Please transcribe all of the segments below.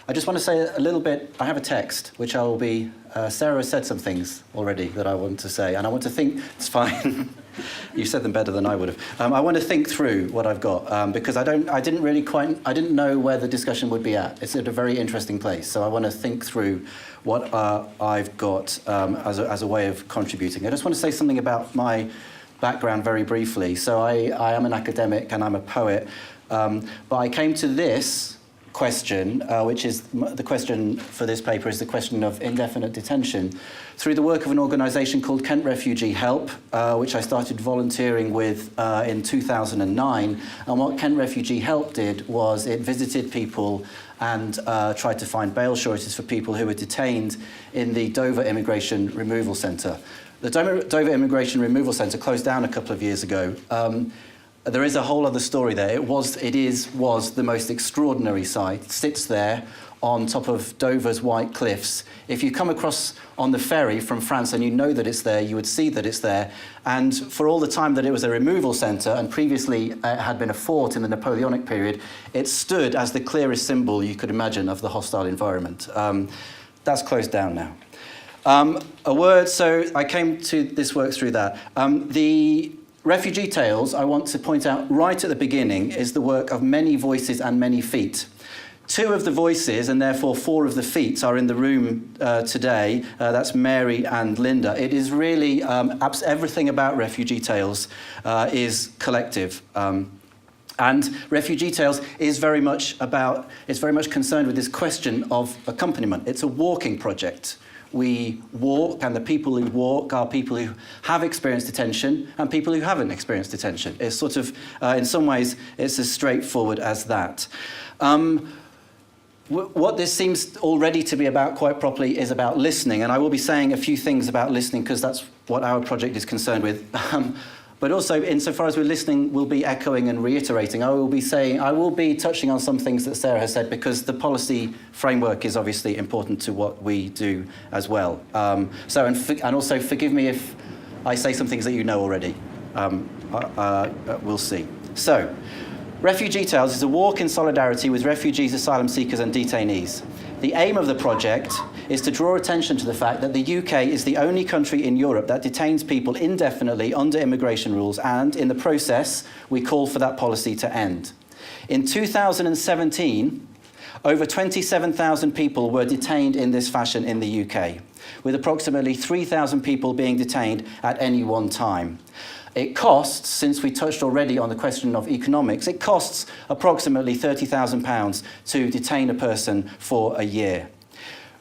I just want to say a little bit. I have a text, which I will be... Sarah has said some things already that I want to say, and I want to think... It's fine. You said them better than I would have. I want to think through what I've got, because I didn't know where the discussion would be at. It's at a very interesting place, so I want to think through what I've got as a way of contributing. I just want to say something about my background very briefly. So I am an academic and I'm a poet, but I came to this question, which is the question for this paper, is the question of indefinite detention, through the work of an organisation called Kent Refugee Help, which I started volunteering with in 2009. And what Kent Refugee Help did was it visited people and tried to find bail sureties for people who were detained in the Dover Immigration Removal Centre. The Dover Immigration Removal Centre closed down a couple of years ago. There is a whole other story there. It was the most extraordinary site. It sits there on top of Dover's white cliffs. If you come across on the ferry from France and you know that it's there, you would see that it's there. And for all the time that it was a removal centre, and previously it had been a fort in the Napoleonic period, it stood as the clearest symbol you could imagine of the hostile environment. That's closed down now. So I came to this work through that. The Refugee Tales, I want to point out right at the beginning, is the work of many voices and many feet. 2 of the voices, and therefore 4 of the feet, are in the room today. That's Mary and Linda. It is really, everything about Refugee Tales is collective. And Refugee Tales is very much concerned with this question of accompaniment. It's a walking project. We walk, and the people who walk are people who have experienced detention and people who haven't experienced detention. It's sort of, in some ways, it's as straightforward as that. What this seems already to be about quite properly is about listening, and I will be saying a few things about listening because that's what our project is concerned with. But also, insofar as we're listening, we'll be echoing and reiterating. I will be touching on some things that Sarah has said because the policy framework is obviously important to what we do as well. And also forgive me if I say some things that you know already. We'll see. So, Refugee Tales is a walk in solidarity with refugees, asylum seekers and detainees. The aim of the project is to draw attention to the fact that the UK is the only country in Europe that detains people indefinitely under immigration rules, and in the process, we call for that policy to end. In 2017, over 27,000 people were detained in this fashion in the UK, with approximately 3,000 people being detained at any one time. It costs, since we touched already on the question of economics, it costs approximately £30,000 to detain a person for a year.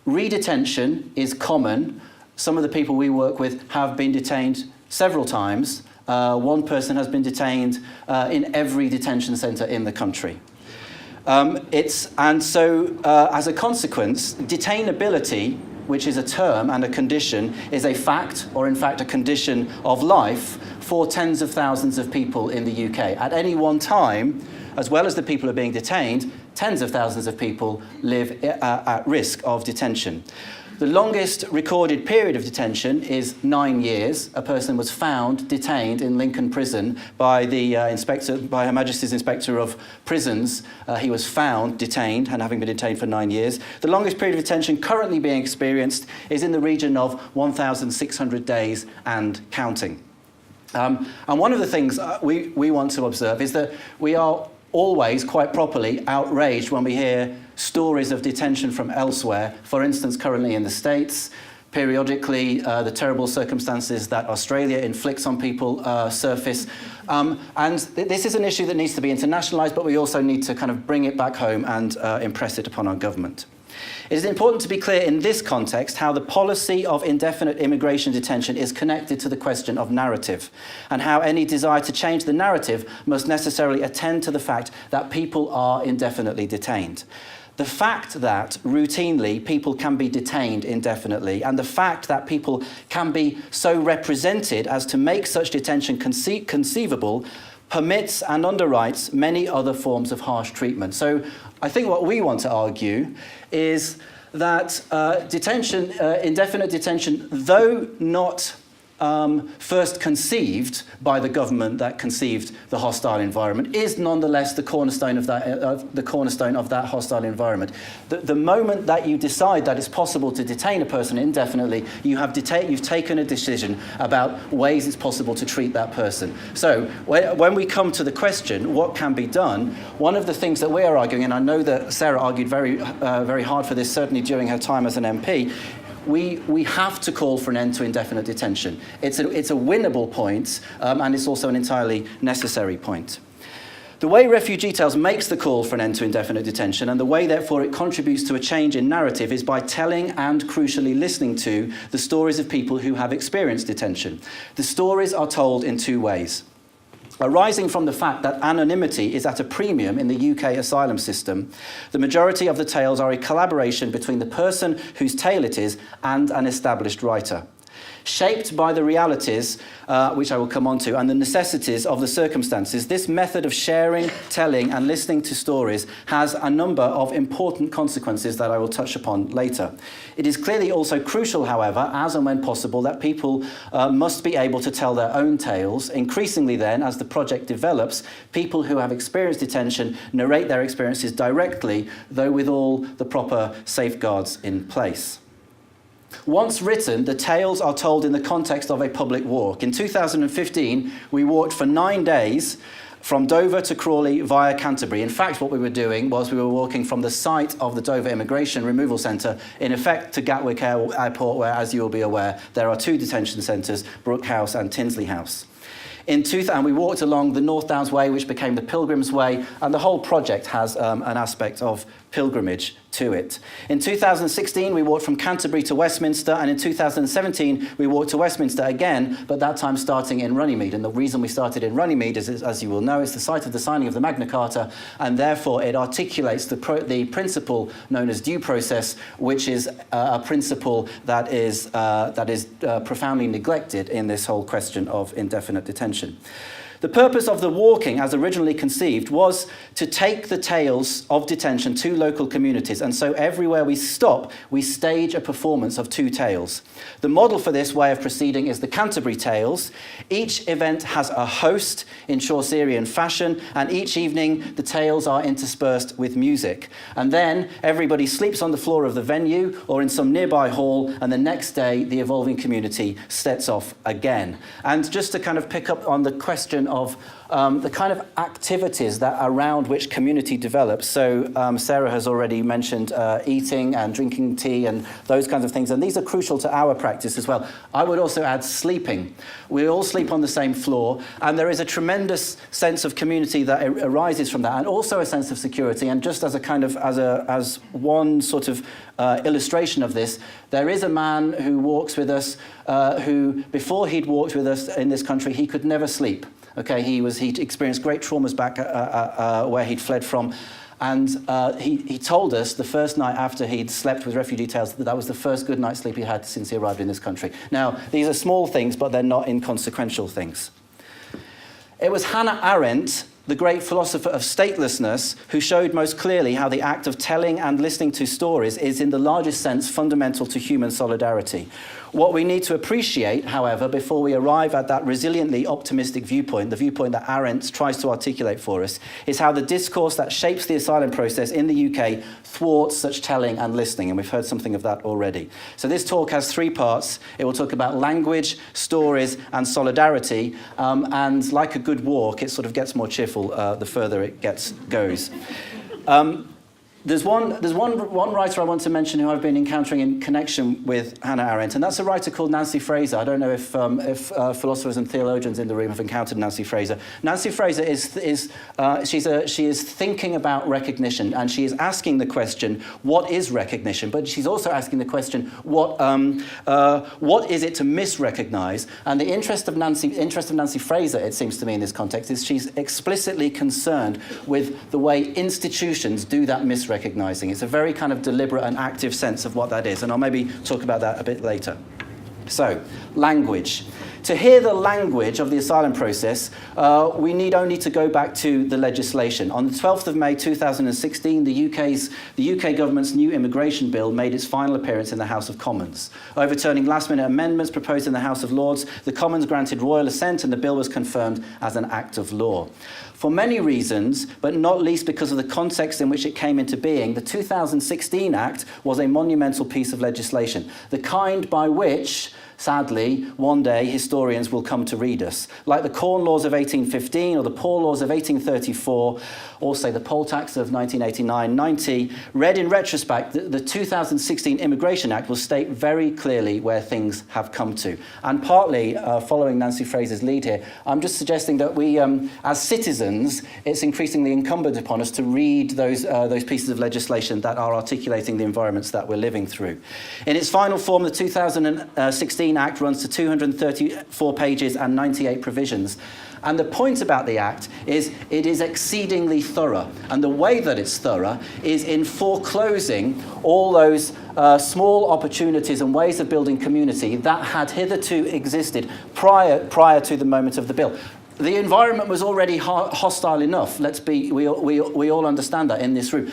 Redetention is common. Some of the people we work with have been detained several times. One person has been detained in every detention centre in the country. As a consequence, detainability, which is a term and a condition, is a fact, or in fact a condition of life for tens of thousands of people in the UK. At any one time, as well as the people who are being detained, tens of thousands of people live at risk of detention. The longest recorded period of detention is 9 years. A person was found detained in Lincoln Prison by Her Majesty's Inspector of Prisons. He was found detained and having been detained for 9 years. The longest period of detention currently being experienced is in the region of 1,600 days and counting. And one of the things we want to observe is that we are always, quite properly, outraged when we hear stories of detention from elsewhere. For instance, currently in the States, periodically the terrible circumstances that Australia inflicts on people surface. This is an issue that needs to be internationalised, but we also need to kind of bring it back home and impress it upon our government. It is important to be clear in this context how the policy of indefinite immigration detention is connected to the question of narrative, and how any desire to change the narrative must necessarily attend to the fact that people are indefinitely detained. The fact that routinely people can be detained indefinitely, and the fact that people can be so represented as to make such detention conceivable, permits and underwrites many other forms of harsh treatment. So I think what we want to argue is that indefinite detention, though not first conceived by the government that conceived the hostile environment, is nonetheless the cornerstone of that hostile environment. The moment that you decide that it's possible to detain a person indefinitely, you've taken a decision about ways it's possible to treat that person. So when we come to the question, what can be done, one of the things that we are arguing, and I know that Sarah argued very hard for this, certainly during her time as an MP, we have to call for an end to indefinite detention. It's a winnable point, and it's also an entirely necessary point. The way Refugee Tales makes the call for an end to indefinite detention, and the way, therefore, it contributes to a change in narrative, is by telling and, crucially, listening to the stories of people who have experienced detention. The stories are told in two ways. Arising from the fact that anonymity is at a premium in the UK asylum system, the majority of the tales are a collaboration between the person whose tale it is and an established writer. Shaped by the realities, which I will come on to, and the necessities of the circumstances, this method of sharing, telling, and listening to stories has a number of important consequences that I will touch upon later. It is clearly also crucial, however, as and when possible, that people must be able to tell their own tales. Increasingly then, as the project develops, people who have experienced detention narrate their experiences directly, though with all the proper safeguards in place. Once written, the tales are told in the context of a public walk. In 2015, we walked for 9 days from Dover to Crawley via Canterbury. In fact, what we were doing was we were walking from the site of the Dover Immigration Removal Centre, in effect, to Gatwick Airport, where, as you will be aware, there are two detention centres, Brook House and Tinsley House. And we walked along the North Downs Way, which became the Pilgrims Way, and the whole project has an aspect of pilgrimage to it. In 2016, we walked from Canterbury to Westminster, and in 2017, we walked to Westminster again, but that time starting in Runnymede. And the reason we started in Runnymede is, as you will know, it's the site of the signing of the Magna Carta, and therefore it articulates the principle known as due process, which is a principle that is profoundly neglected in this whole question of indefinite detention. The purpose of the walking, as originally conceived, was to take the tales of detention to local communities, and so everywhere we stop, we stage a performance of two tales. The model for this way of proceeding is the Canterbury Tales. Each event has a host in Chaucerian fashion, and each evening the tales are interspersed with music. And then everybody sleeps on the floor of the venue or in some nearby hall, and the next day the evolving community sets off again. And just to kind of pick up on the question of the kind of activities that around which community develops. So Sarah has already mentioned eating and drinking tea and those kinds of things, and these are crucial to our practice as well. I would also add sleeping. We all sleep on the same floor, and there is a tremendous sense of community that arises from that, and also a sense of security. And just as a kind of as one sort of illustration of this, there is a man who walks with us who, before he'd walked with us in this country, he could never sleep. Okay, he experienced great traumas back where he'd fled from, and he told us the first night after he'd slept with Refugee Tales that was the first good night's sleep he had since he arrived in this country. Now, these are small things, but they're not inconsequential things. It was Hannah Arendt, the great philosopher of statelessness, who showed most clearly how the act of telling and listening to stories is, in the largest sense, fundamental to human solidarity. What we need to appreciate, however, before we arrive at that resiliently optimistic viewpoint, the viewpoint that Arendt tries to articulate for us, is how the discourse that shapes the asylum process in the UK thwarts such telling and listening, and we've heard something of that already. So this talk has three parts. It will talk about language, stories, and solidarity, and like a good walk, it sort of gets more cheerful the further it goes. There's one writer I want to mention who I've been encountering in connection with Hannah Arendt, and that's a writer called Nancy Fraser. I don't know if philosophers and theologians in the room have encountered Nancy Fraser. Nancy Fraser she is thinking about recognition, and she is asking the question, what is recognition? But she's also asking the question, what is it to misrecognize? And the interest of Nancy Fraser, it seems to me in this context, is she's explicitly concerned with the way institutions do that misrecognizing. It's a very kind of deliberate and active sense of what that is, and I'll maybe talk about that a bit later. So, language. to hear the language of the asylum process, we need only to go back to the legislation. On the 12th of May 2016, the UK government's new immigration bill made its final appearance in the House of Commons. Overturning last-minute amendments proposed in the House of Lords, the Commons granted royal assent and the bill was confirmed as an act of law. For many reasons, but not least because of the context in which it came into being, the 2016 Act was a monumental piece of legislation, the kind by which, sadly, one day historians will come to read us. Like the Corn Laws of 1815 or the Poor Laws of 1834, or say the Poll Tax of 1989-90, read in retrospect, the 2016 Immigration Act will state very clearly where things have come to. And partly, following Nancy Fraser's lead here, I'm just suggesting that we, as citizens, it's increasingly incumbent upon us to read those pieces of legislation that are articulating the environments that we're living through. In its final form, the 2016 Act runs to 234 pages and 98 provisions. And the point about the Act is it is exceedingly thorough. And the way that it's thorough is in foreclosing all those small opportunities and ways of building community that had hitherto existed prior to the moment of the bill. The environment was already hostile enough. We all understand that in this room.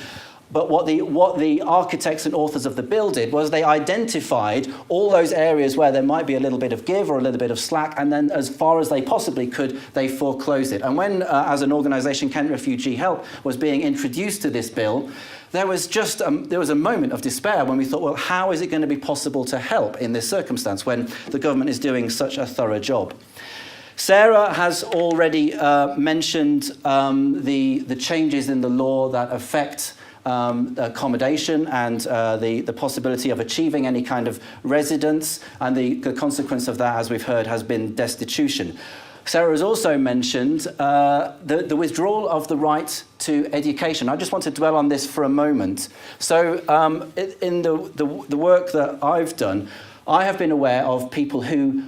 But what the architects and authors of the bill did was they identified all those areas where there might be a little bit of give or a little bit of slack, and then as far as they possibly could, they foreclosed it. And when, as an organisation, Kent Refugee Help was being introduced to this bill, there was a moment of despair when we thought, well, how is it going to be possible to help in this circumstance when the government is doing such a thorough job? Sarah has already mentioned the changes in the law that affect accommodation and the possibility of achieving any kind of residence, and the consequence of that, as we've heard, has been destitution. Sarah has also mentioned the withdrawal of the right to education. I just want to dwell on this for a moment. So in the work that I've done, I have been aware of people who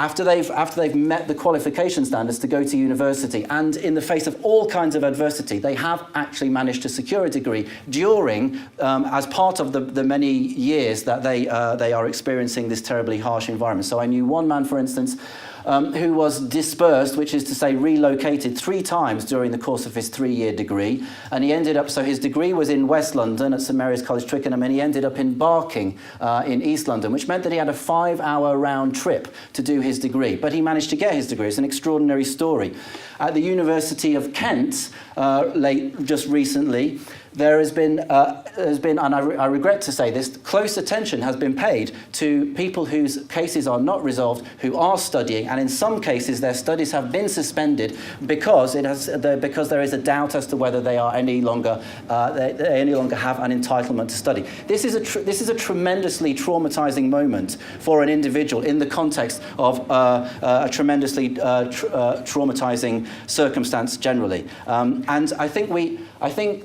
after they've met the qualification standards to go to university, and in the face of all kinds of adversity, they have actually managed to secure a degree during, as part of the many years that they are experiencing this terribly harsh environment. So I knew one man, for instance, who was dispersed, which is to say relocated 3 times during the course of his 3-year degree. And he ended up, so his degree was in West London at St Mary's College, Twickenham, and he ended up in Barking in East London, which meant that he had a 5-hour round trip to do his degree. But he managed to get his degree. It's an extraordinary story. At the University of Kent, just recently, there has been, and I regret to say this, close attention has been paid to people whose cases are not resolved, who are studying, and in some cases their studies have been suspended because there is a doubt as to whether they are any longer they any longer have an entitlement to study. This is a tremendously traumatizing moment for an individual in the context of a tremendously traumatizing circumstance generally, and I think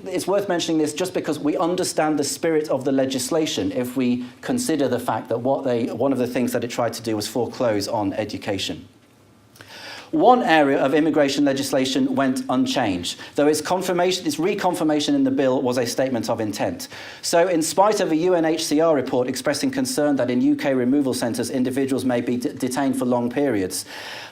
it's worth mentioning this just because we understand the spirit of the legislation if we consider the fact that one of the things that it tried to do was foreclose on education. One area of immigration legislation went unchanged, though its reconfirmation in the bill was a statement of intent. So in spite of a UNHCR report expressing concern that in UK removal centres individuals may be detained for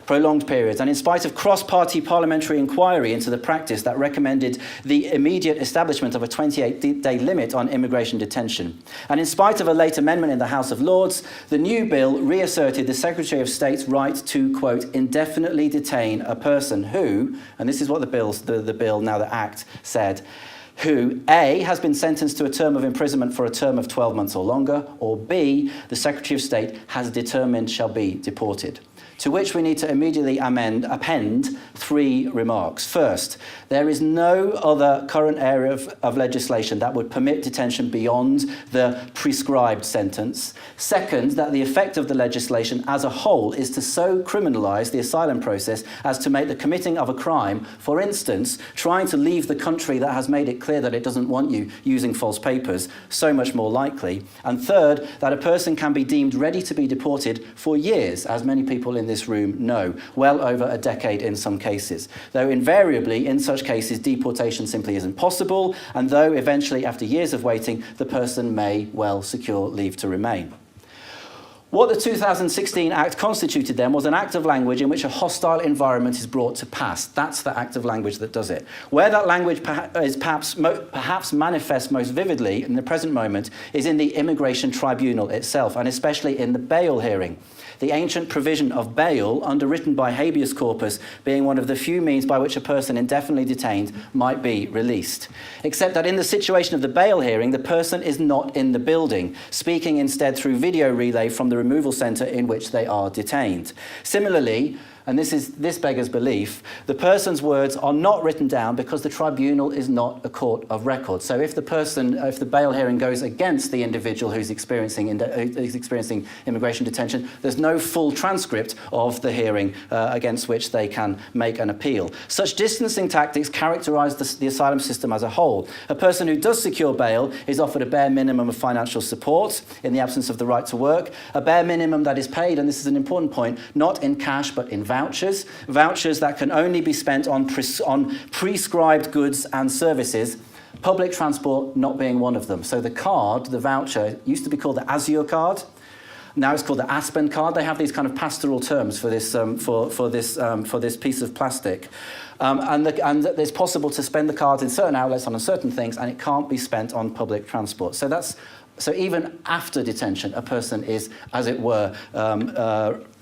prolonged periods, and in spite of cross-party parliamentary inquiry into the practice that recommended the immediate establishment of a 28-day limit on immigration detention, and in spite of a late amendment in the House of Lords, the new bill reasserted the Secretary of State's right to, quote, indefinitely detain a person who, and this is what the bill, now the Act, said, who A, has been sentenced to a term of imprisonment for a term of 12 months or longer, or B, the Secretary of State has determined shall be deported. To which we need to immediately append 3 remarks. First, there is no other current area of legislation that would permit detention beyond the prescribed sentence. Second, that the effect of the legislation as a whole is to so criminalise the asylum process as to make the committing of a crime, for instance, trying to leave the country that has made it clear that it doesn't want you using false papers, so much more likely. And third, that a person can be deemed ready to be deported for years, as many people in this room know, well over a decade in some cases, though invariably in such cases deportation simply isn't possible, and though eventually after years of waiting the person may well secure leave to remain. What the 2016 Act constituted then was an act of language in which a hostile environment is brought to pass. That's the act of language that does it. Where that language is perhaps manifests most vividly in the present moment is in the immigration tribunal itself, and especially in the bail hearing. The ancient provision of bail, underwritten by habeas corpus, being one of the few means by which a person indefinitely detained might be released. Except that in the situation of the bail hearing, the person is not in the building, speaking instead through video relay from the removal centre in which they are detained. Similarly, and this beggars belief, the person's words are not written down because the tribunal is not a court of record. So if the bail hearing goes against the individual who's experiencing immigration detention, there's no full transcript of the hearing against which they can make an appeal. Such distancing tactics characterise the asylum system as a whole. A person who does secure bail is offered a bare minimum of financial support in the absence of the right to work, a bare minimum that is paid, and this is an important point, not in cash but in vouchers that can only be spent on prescribed goods and services, public transport not being one of them. So the card, the voucher, used to be called the Azure card. Now it's called the Aspen card. They have these kind of pastoral terms for this for this piece of plastic, and it's possible to spend the cards in certain outlets on certain things, and it can't be spent on public transport. So even after detention, a person is, as it were,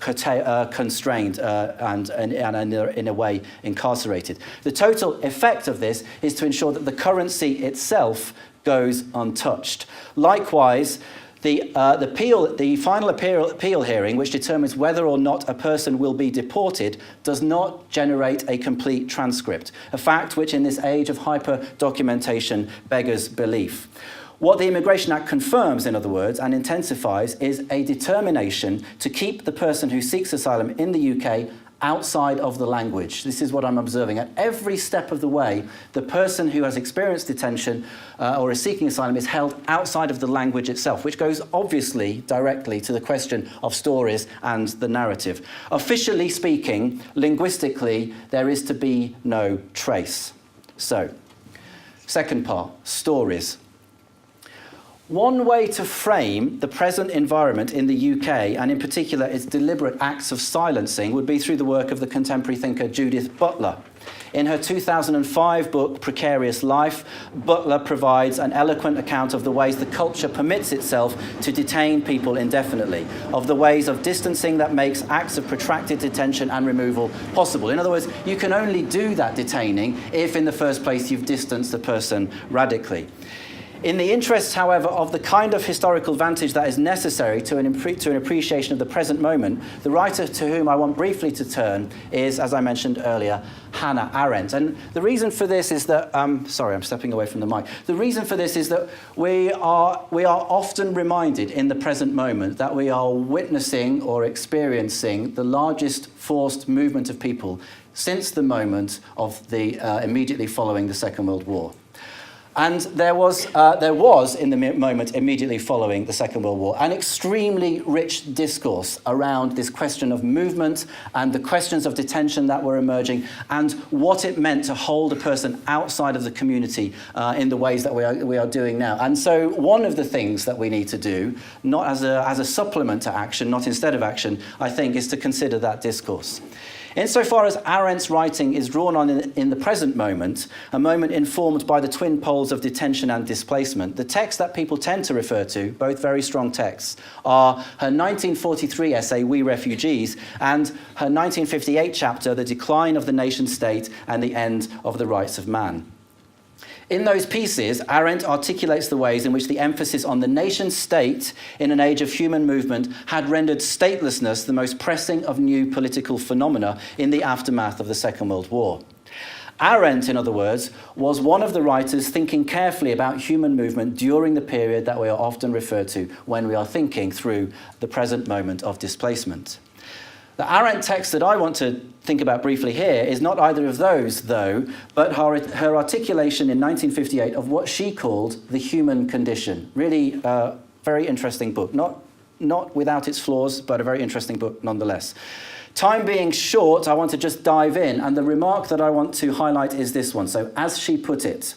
constrained and in a way incarcerated. The total effect of this is to ensure that the currency itself goes untouched. Likewise, the final appeal hearing, which determines whether or not a person will be deported, does not generate a complete transcript, a fact which in this age of hyper-documentation beggars belief. What the Immigration Act confirms, in other words, and intensifies, is a determination to keep the person who seeks asylum in the UK outside of the language. This is what I'm observing. At every step of the way, the person who has experienced detention or is seeking asylum is held outside of the language itself, which goes obviously directly to the question of stories and the narrative. Officially speaking, linguistically, there is to be no trace. So, second part, stories. One way to frame the present environment in the UK, and in particular its deliberate acts of silencing, would be through the work of the contemporary thinker Judith Butler. In her 2005 book, Precarious Life, Butler provides an eloquent account of the ways the culture permits itself to detain people indefinitely, of the ways of distancing that makes acts of protracted detention and removal possible. In other words, you can only do that detaining if in the first place you've distanced the person radically. In the interests, however, of the kind of historical vantage that is necessary to an appreciation of the present moment, the writer to whom I want briefly to turn is, as I mentioned earlier, Hannah Arendt. And the reason for this is that, sorry, I'm stepping away from the mic. The reason for this is that we are often reminded in the present moment that we are witnessing or experiencing the largest forced movement of people since the moment of the immediately following the Second World War. And there was in the moment immediately following the Second World War, an extremely rich discourse around this question of movement and the questions of detention that were emerging and what it meant to hold a person outside of the community in the ways that we are doing now. And so one of the things that we need to do, not as a supplement to action, not instead of action, I think, is to consider that discourse. Insofar as Arendt's writing is drawn on in the present moment, a moment informed by the twin poles of detention and displacement, the texts that people tend to refer to, both very strong texts, are her 1943 essay, We Refugees, and her 1958 chapter, The Decline of the Nation State and the End of the Rights of Man. In those pieces, Arendt articulates the ways in which the emphasis on the nation-state in an age of human movement had rendered statelessness the most pressing of new political phenomena in the aftermath of the Second World War. Arendt, in other words, was one of the writers thinking carefully about human movement during the period that we are often referred to when we are thinking through the present moment of displacement. The Arendt text that I want to think about briefly here is not either of those, though, but her articulation in 1958 of what she called the human condition. Really very interesting book. Not without its flaws, but a very interesting book nonetheless. Time being short, I want to just dive in, and the remark that I want to highlight is this one. So, as she put it,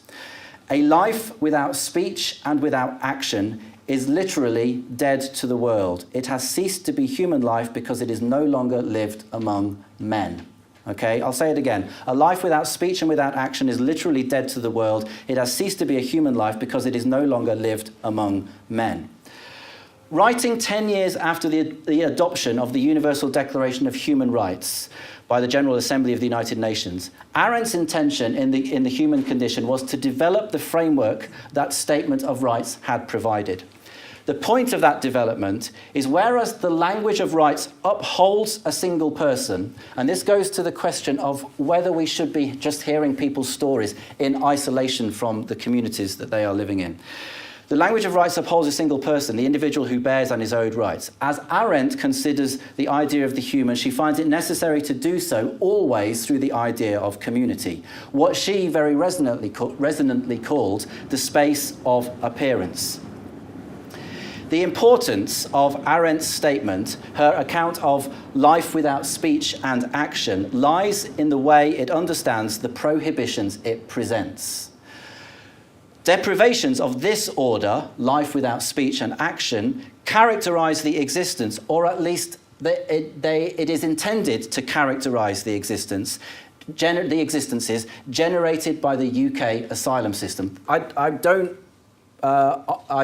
a life without speech and without action is literally dead to the world. It has ceased to be human life because it is no longer lived among men. Okay, I'll say it again. A life without speech and without action is literally dead to the world. It has ceased to be a human life because it is no longer lived among men. Writing 10 years after the adoption of the Universal Declaration of Human Rights by the General Assembly of the United Nations, Arendt's intention in the human condition was to develop the framework that Statement of Rights had provided. The point of that development is whereas the language of rights upholds a single person, and this goes to the question of whether we should be just hearing people's stories in isolation from the communities that they are living in. The language of rights upholds a single person, the individual who bears and is owed rights. As Arendt considers the idea of the human, she finds it necessary to do so always through the idea of community, what she very resonantly called the space of appearance. The importance of Arendt's statement, her account of life without speech and action, lies in the way it understands the prohibitions it presents. Deprivations of this order, life without speech and action, characterize the existence, or at least it is intended to characterize the existences generated by the UK asylum system. I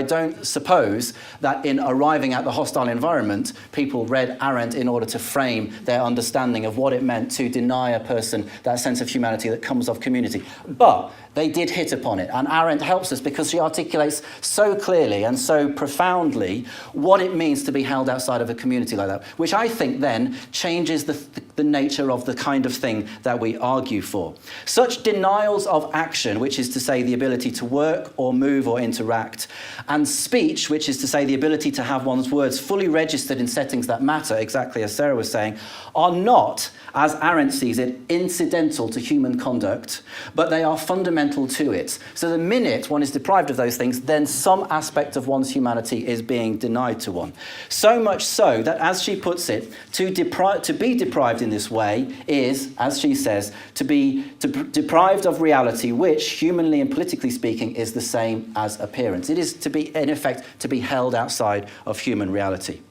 don't suppose that in arriving at the hostile environment, people read Arendt in order to frame their understanding of what it meant to deny a person that sense of humanity that comes of community. But they did hit upon it, and Arendt helps us because she articulates so clearly and so profoundly what it means to be held outside of a community like that, which I think then changes the nature of the kind of thing that we argue for. Such denials of action, which is to say the ability to work or move or interact, and speech, which is to say the ability to have one's words fully registered in settings that matter, exactly as Sarah was saying, are not, as Arendt sees it, incidental to human conduct, but they are fundamental to it. So the minute one is deprived of those things, then some aspect of one's humanity is being denied to one. So much so that, as she puts it, to be deprived in this way is, as she says, to be deprived of reality, which, humanly and politically speaking, is the same as appearance. It is to be, in effect, to be held outside of human reality.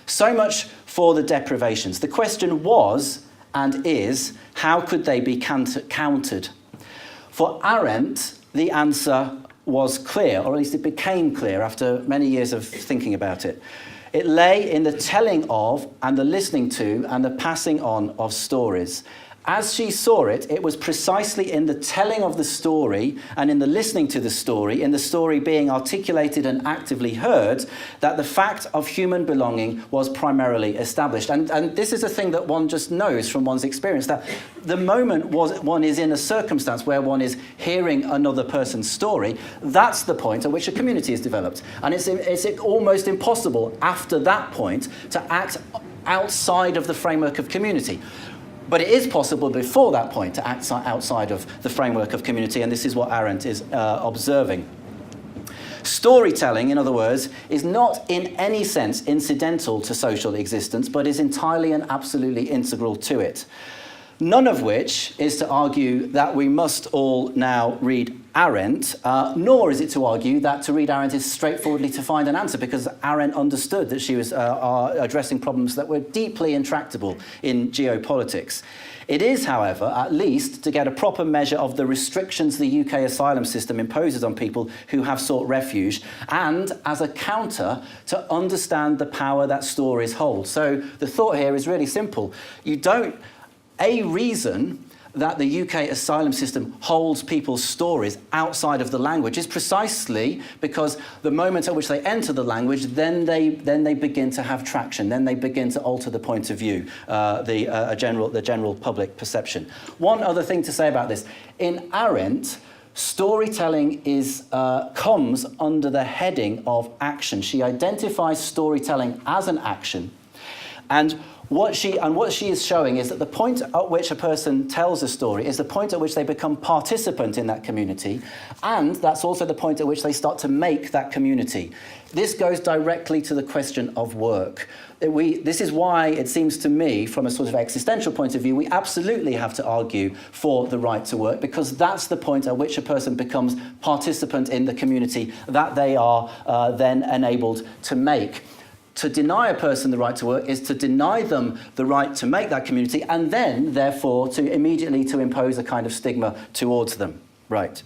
So much for the deprivations. The question was, and is, how could they be countered? For Arendt, the answer was clear, or at least it became clear after many years of thinking about it. It lay in the telling of, and the listening to, and the passing on of stories. As she saw it, it was precisely in the telling of the story and in the listening to the story, in the story being articulated and actively heard, that the fact of human belonging was primarily established. And this is a thing that one just knows from one's experience, that the moment one is in a circumstance where one is hearing another person's story, that's the point at which a community is developed. And it's almost impossible after that point to act outside of the framework of community. But it is possible before that point to act outside of the framework of community, and this is what Arendt is observing. Storytelling, in other words, is not in any sense incidental to social existence, but is entirely and absolutely integral to it. None of which is to argue that we must all now read Arendt, nor is it to argue that to read Arendt is straightforwardly to find an answer, because Arendt understood that she was addressing problems that were deeply intractable in geopolitics. It is, however, at least to get a proper measure of the restrictions the UK asylum system imposes on people who have sought refuge, and as a counter to understand the power that stories hold. So the thought here is really simple. A reason that the UK asylum system holds people's stories outside of the language is precisely because the moment at which they enter the language, then they begin to have traction, then they begin to alter the point of view, the general public perception. One other thing to say about this. In Arendt, storytelling comes under the heading of action. She identifies storytelling as an action. And what she is showing is that the point at which a person tells a story is the point at which they become participant in that community, and that's also the point at which they start to make that community. This goes directly to the question of work. This is why it seems to me, from a sort of existential point of view, we absolutely have to argue for the right to work, because that's the point at which a person becomes participant in the community that they are then enabled to make. To deny a person the right to work is to deny them the right to make that community, and then, therefore, to immediately to impose a kind of stigma towards them. Right.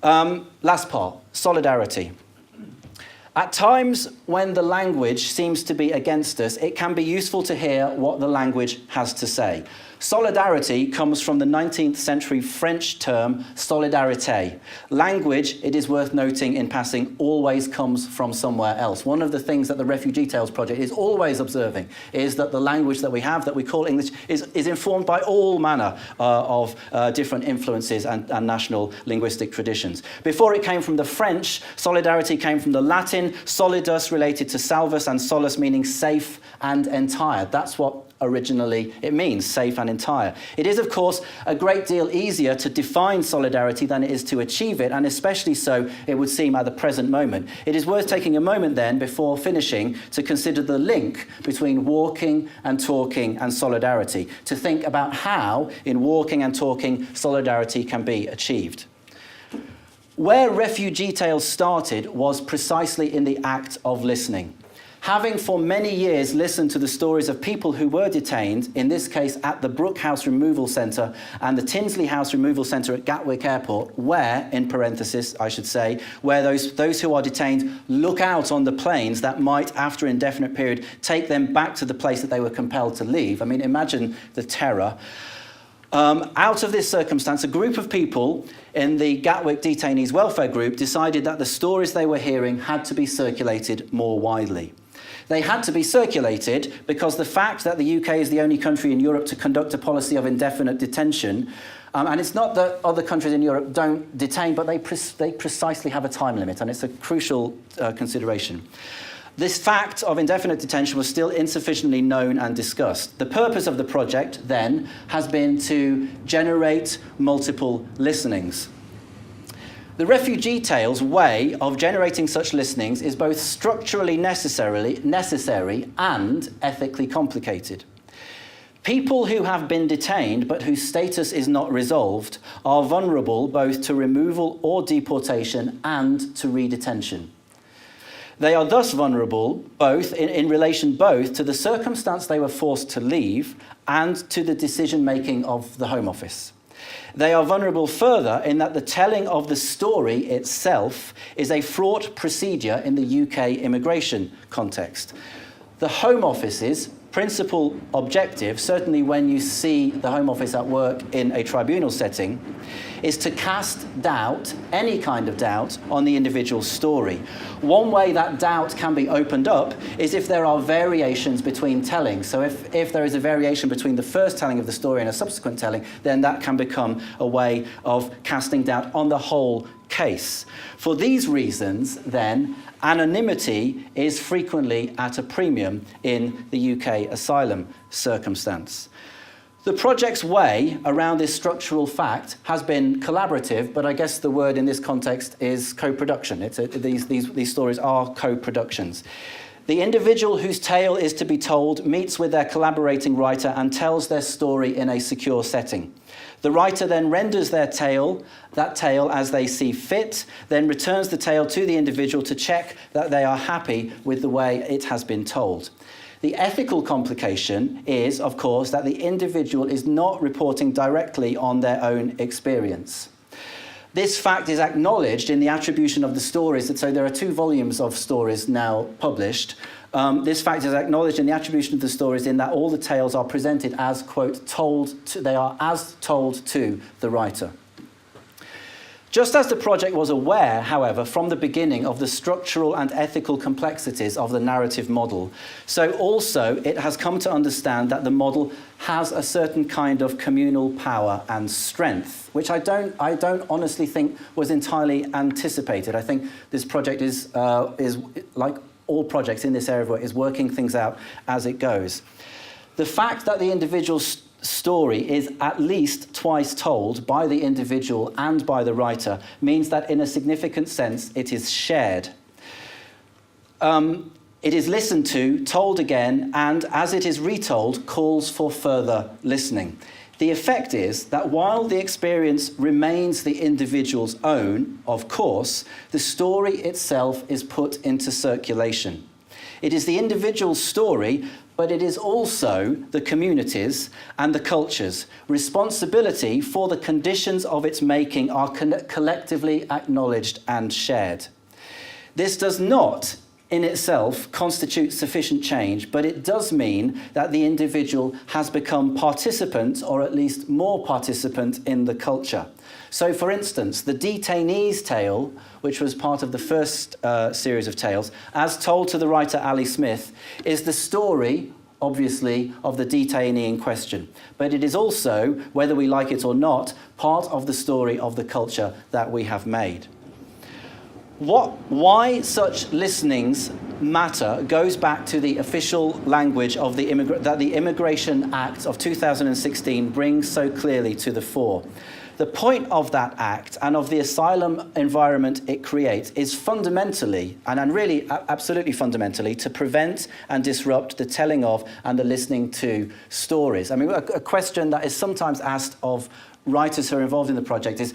Last part, solidarity. At times when the language seems to be against us, it can be useful to hear what the language has to say. Solidarity comes from the 19th century French term solidarité. Language, it is worth noting in passing, always comes from somewhere else. One of the things that the Refugee Tales Project is always observing is that the language that we have, that we call English, is informed by all manner of different influences and national linguistic traditions. Before it came from the French, solidarity came from the Latin, solidus related to salvus, and solus meaning safe and entire. That's what originally it means, safe and entire. It is, of course, a great deal easier to define solidarity than it is to achieve it, and especially so, it would seem, at the present moment. It is worth taking a moment then, before finishing, to consider the link between walking and talking and solidarity, to think about how, in walking and talking, solidarity can be achieved. Where Refugee Tales started was precisely in the act of listening. Having for many years listened to the stories of people who were detained, in this case at the Brook House Removal Centre and the Tinsley House Removal Centre at Gatwick Airport, where, in parenthesis, I should say, where those who are detained look out on the planes that might, after an indefinite period, take them back to the place that they were compelled to leave. I mean, imagine the terror. Out of this circumstance, a group of people in the Gatwick Detainees Welfare Group decided that the stories they were hearing had to be circulated more widely. They had to be circulated because the fact that the UK is the only country in Europe to conduct a policy of indefinite detention, and it's not that other countries in Europe don't detain, but they precisely have a time limit, and it's a crucial consideration. This fact of indefinite detention was still insufficiently known and discussed. The purpose of the project, then, has been to generate multiple listenings. The Refugee Tales way of generating such listenings is both structurally necessary and ethically complicated. People who have been detained but whose status is not resolved are vulnerable both to removal or deportation and to re-detention. They are thus vulnerable both in relation both to the circumstance they were forced to leave and to the decision-making of the Home Office. They are vulnerable further in that the telling of the story itself is a fraught procedure in the UK immigration context. The Home Office's principal objective, certainly when you see the Home Office at work in a tribunal setting, is to cast doubt, any kind of doubt, on the individual story. One way that doubt can be opened up is if there are variations between tellings. So if there is a variation between the first telling of the story and a subsequent telling, then that can become a way of casting doubt on the whole case. For these reasons, then, anonymity is frequently at a premium in the UK asylum circumstance. The project's way around this structural fact has been collaborative, but I guess the word in this context is co-production. These stories are co-productions. The individual whose tale is to be told meets with their collaborating writer and tells their story in a secure setting. The writer then renders that tale as they see fit, then returns the tale to the individual to check that they are happy with the way it has been told. The ethical complication is, of course, that the individual is not reporting directly on their own experience. This fact is acknowledged in the attribution of the stories. So there are 2 volumes of stories now published. This fact is acknowledged in the attribution of the stories in that all the tales are presented as, quote, they are as told to the writer. Just as the project was aware, however, from the beginning of the structural and ethical complexities of the narrative model, so also it has come to understand that the model has a certain kind of communal power and strength, which I don't honestly think was entirely anticipated. I think this project is like all projects in this area of work is working things out as it goes. The fact that the individual story is at least twice told by the individual and by the writer means that in a significant sense it is shared. It is listened to, told again, and as it is retold, calls for further listening. The effect is that while the experience remains the individual's own, of course, the story itself is put into circulation. It is the individual's story, but it is also the community's and the culture's. Responsibility for the conditions of its making are collectively acknowledged and shared. This does not in itself constitute sufficient change, but it does mean that the individual has become participant, or at least more participant, in the culture. So, for instance, the detainee's tale, which was part of the first series of tales, as told to the writer Ali Smith, is the story, obviously, of the detainee in question. But it is also, whether we like it or not, part of the story of the culture that we have made. Why such listenings matter goes back to the official language of that the Immigration Act of 2016 brings so clearly to the fore. The point of that act and of the asylum environment it creates is fundamentally, and really absolutely fundamentally, to prevent and disrupt the telling of and the listening to stories. I mean, a question that is sometimes asked of writers who are involved in the project is,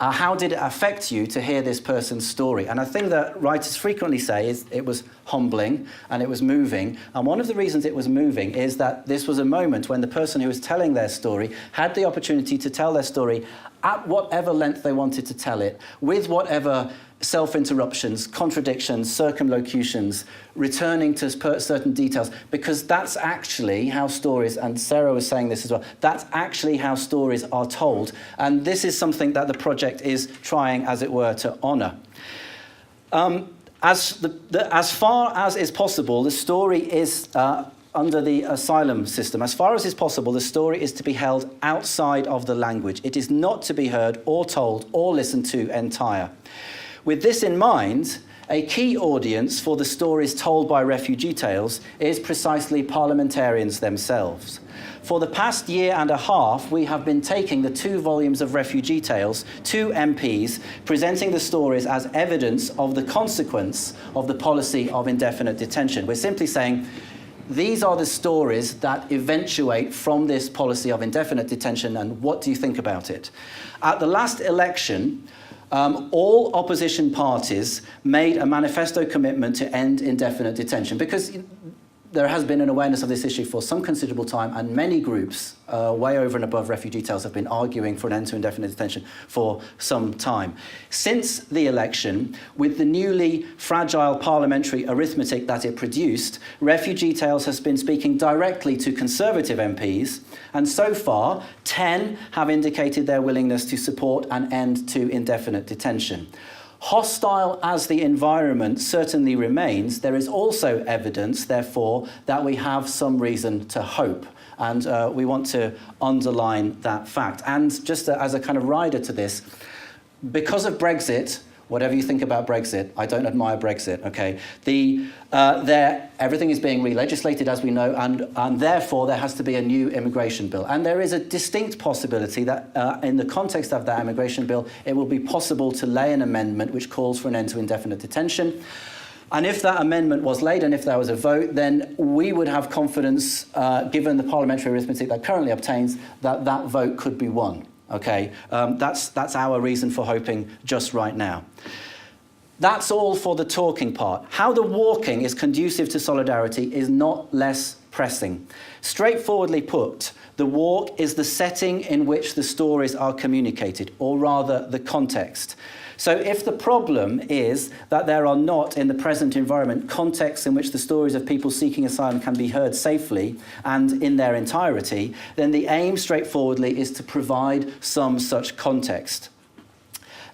how did it affect you to hear this person's story? And I think that writers frequently say is it was humbling and it was moving. And one of the reasons it was moving is that this was a moment when the person who was telling their story had the opportunity to tell their story at whatever length they wanted to tell it, with whatever self-interruptions, contradictions, circumlocutions, returning to certain details, because that's actually how stories, and Sarah was saying this as well, that's actually how stories are told. And this is something that the project is trying, as it were, to honour. As far as is possible, the story is under the asylum system. As far as is possible, the story is to be held outside of the language. It is not to be heard or told or listened to entire. With this in mind, a key audience for the stories told by refugee tales is precisely parliamentarians themselves. For the past year and a half, we have been taking the 2 volumes of refugee tales to MPs, presenting the stories as evidence of the consequence of the policy of indefinite detention. We're simply saying, these are the stories that eventuate from this policy of indefinite detention, and what do you think about it? At the last election, all opposition parties made a manifesto commitment to end indefinite detention, because there has been an awareness of this issue for some considerable time, and many groups, way over and above refugee tales, have been arguing for an end to indefinite detention for some time. Since the election, with the newly fragile parliamentary arithmetic that it produced, Refugee Tales has been speaking directly to Conservative MPs, and so far, 10 have indicated their willingness to support an end to indefinite detention. Hostile as the environment certainly remains, there is also evidence, therefore, that we have some reason to hope. And we want to underline that fact. And just as a kind of rider to this, because of Brexit, whatever you think about Brexit, I don't admire Brexit, okay? Everything is being re-legislated, as we know, and therefore there has to be a new immigration bill. And there is a distinct possibility that in the context of that immigration bill, it will be possible to lay an amendment which calls for an end to indefinite detention. And if that amendment was laid and if there was a vote, then we would have confidence, given the parliamentary arithmetic that currently obtains, that that vote could be won. Okay, that's our reason for hoping just right now. That's all for the talking part. How the walking is conducive to solidarity is not less pressing. Straightforwardly put, the walk is the setting in which the stories are communicated, or rather the context. So if the problem is that there are not, in the present environment, contexts in which the stories of people seeking asylum can be heard safely and in their entirety, then the aim, straightforwardly, is to provide some such context.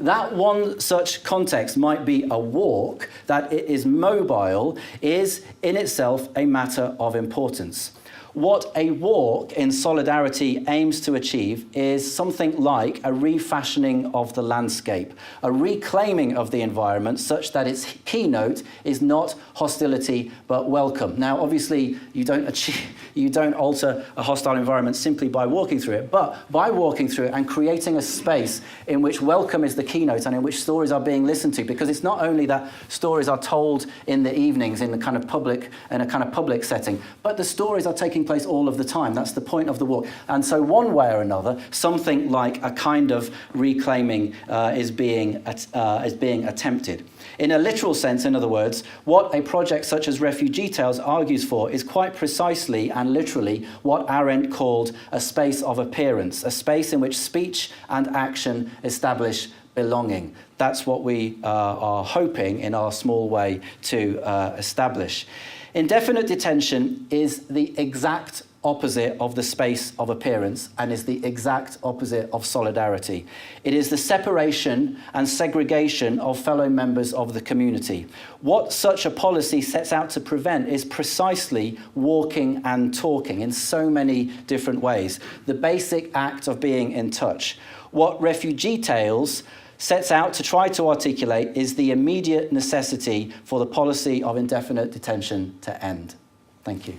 That one such context might be a walk, that it is mobile, is in itself a matter of importance. What a walk in solidarity aims to achieve is something like a refashioning of the landscape, a reclaiming of the environment such that its keynote is not hostility but welcome. Now, obviously, you don't alter a hostile environment simply by walking through it, but by walking through it and creating a space in which welcome is the keynote and in which stories are being listened to, because it's not only that stories are told in the evenings in a kind of public setting, but the stories are taking place all of the time. That's the point of the walk. And so one way or another, something like a kind of reclaiming is being attempted. In a literal sense, in other words, what a project such as Refugee Tales argues for is quite precisely and literally what Arendt called a space of appearance, a space in which speech and action establish belonging. That's what we are hoping in our small way to establish. Indefinite detention is the exact opposite of the space of appearance and is the exact opposite of solidarity. It is the separation and segregation of fellow members of the community. What such a policy sets out to prevent is precisely walking and talking in so many different ways, the basic act of being in touch. What Refugee Tales sets out to try to articulate is the immediate necessity for the policy of indefinite detention to end. Thank you.